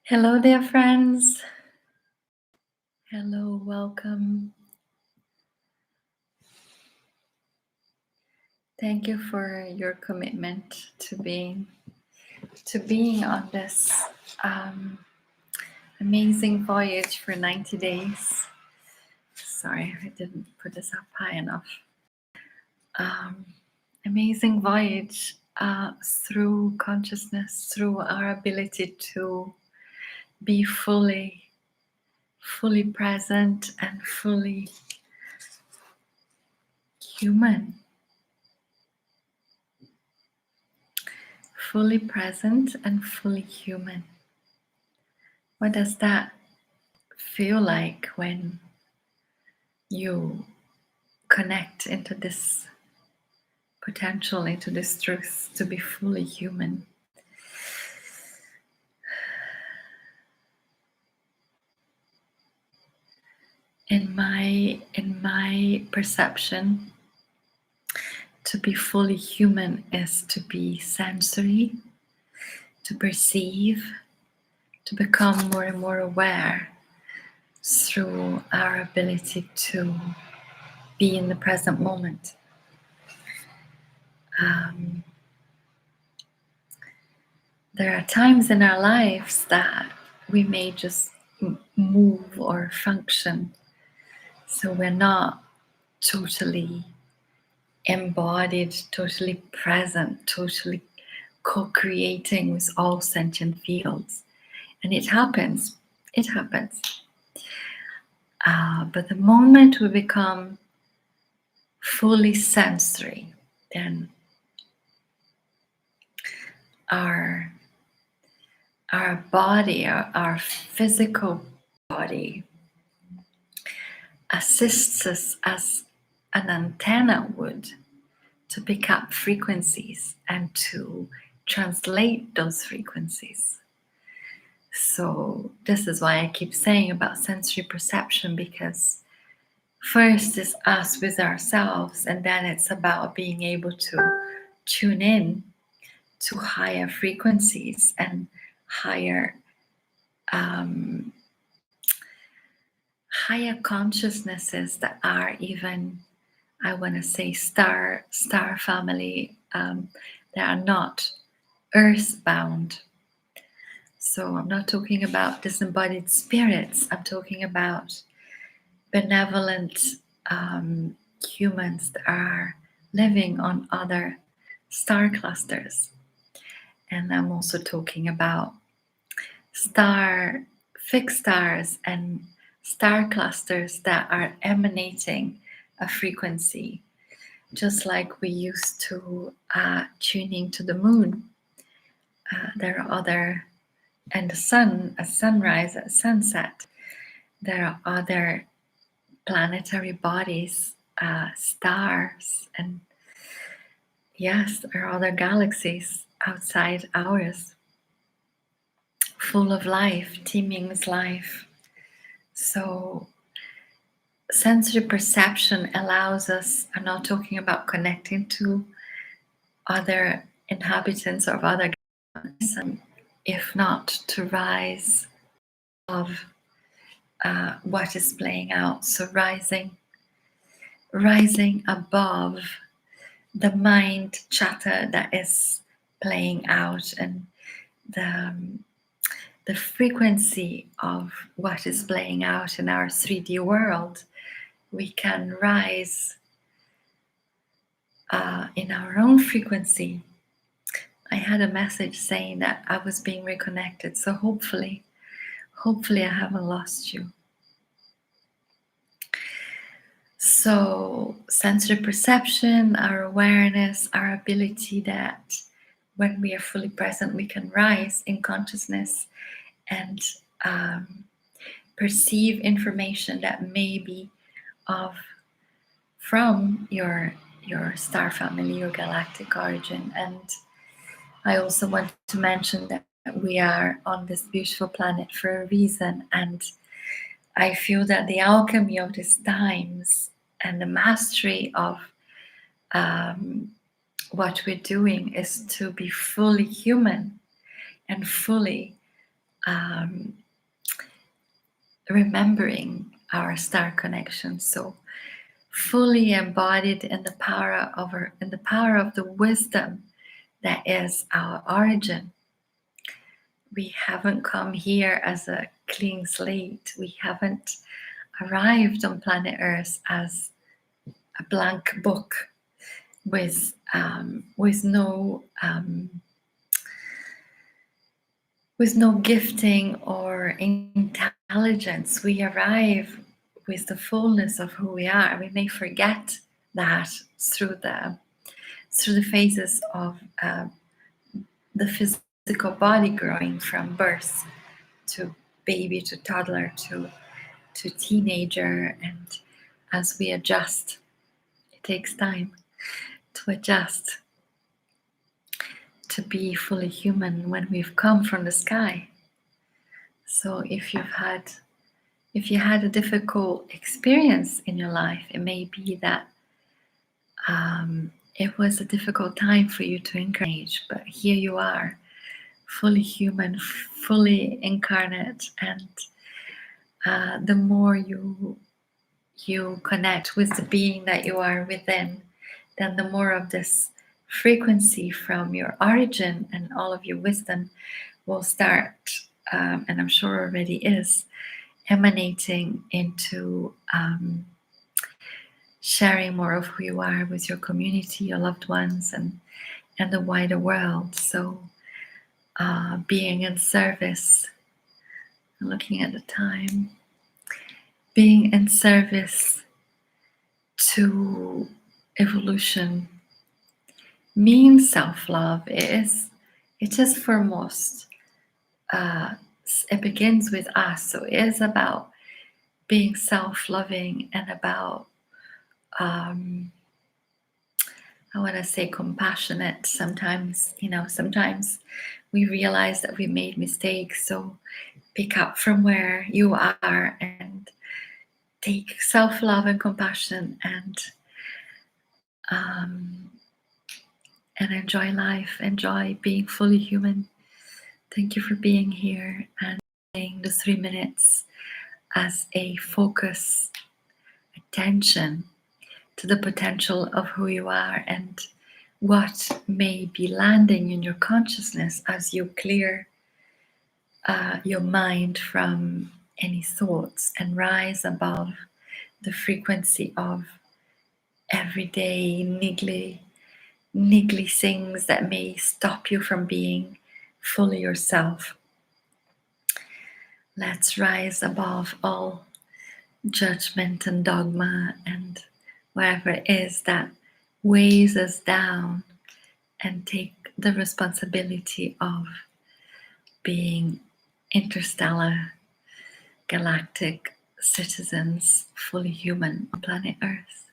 Hello there, friends. Hello, welcome. Thank you for your commitment to being on this amazing voyage for 90 days. Sorry, I didn't put this up high enough. Amazing voyage through consciousness, through our ability to be fully present and fully human. Fully present and fully human. What does that feel like when you connect into this potential, into this truth to be fully human? In my perception, to be fully human is to be sensory, to perceive, to become more and more aware through our ability to be in the present moment. There are times in our lives that we may just move or function, so we're not totally embodied, totally present, totally co-creating with all sentient fields. And it happens. But the moment we become fully sensory, then our body, our physical body, assists us as an antenna would to pick up frequencies and to translate those frequencies. So this is why I keep saying about sensory perception, because first is us with ourselves, and then it's about being able to tune in to higher frequencies and higher consciousnesses that are even, I want to say, star family. They are not earthbound. So I'm not talking about disembodied spirits. I'm talking about benevolent humans that are living on other star clusters. And I'm also talking about fixed stars and star clusters that are emanating a frequency, just like we used to tuning to the moon. There are other, and the sun, a sunrise, a sunset. There are other planetary bodies, stars, and yes, there are other galaxies outside ours, full of life, teeming with life. So sensory perception allows us, I'm not talking about connecting to other inhabitants of other galaxies, if not to rise above what is playing out. So rising above the mind chatter that is playing out, and the frequency of what is playing out in our 3D world. We can rise in our own frequency. I had a message saying that I was being reconnected, so hopefully I haven't lost you. So sensory perception, our awareness, our ability that when we are fully present, we can rise in consciousness and perceive information that may be from your star family, your galactic origin. And I also want to mention that we are on this beautiful planet for a reason, and I feel that the alchemy of these times and the mastery of what we're doing is to be fully human and fully um, remembering our star connection. So fully embodied in the power of the wisdom that is our origin. We haven't come here as a clean slate. We haven't arrived on planet Earth as a blank book with no gifting or intelligence. We arrive with the fullness of who we are. We may forget that through the phases of the physical body growing from birth to baby to toddler to teenager, and as we adjust, it takes time to adjust to be fully human when we've come from the sky. So if you had a difficult experience in your life, it may be that it was a difficult time for you to incarnate, but here you are, fully human, fully incarnate, and the more you connect with the being that you are within, then the more of this frequency from your origin and all of your wisdom will start, and I'm sure already is, emanating into sharing more of who you are with your community, your loved ones, and the wider world. So being in service, looking at the time, being in service to evolution means self-love. It is foremost. It begins with us. So it is about being self-loving and about I want to say compassionate. Sometimes we realize that we made mistakes. So pick up from where you are and take self-love and compassion and enjoy life, enjoy being fully human. Thank you for being here and staying the 3 minutes as a focus, attention to the potential of who you are and what may be landing in your consciousness as you clear your mind from any thoughts and rise above the frequency of everyday niggly things that may stop you from being fully yourself. Let's rise above all judgment and dogma and whatever it is that weighs us down and take the responsibility of being interstellar, galactic citizens, fully human on planet Earth.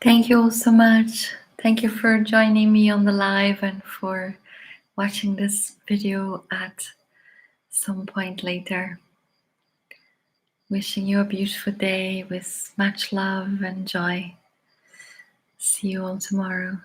Thank you all so much. Thank you for joining me on the live and for watching this video at some point later. Wishing you a beautiful day with much love and joy. See you all tomorrow.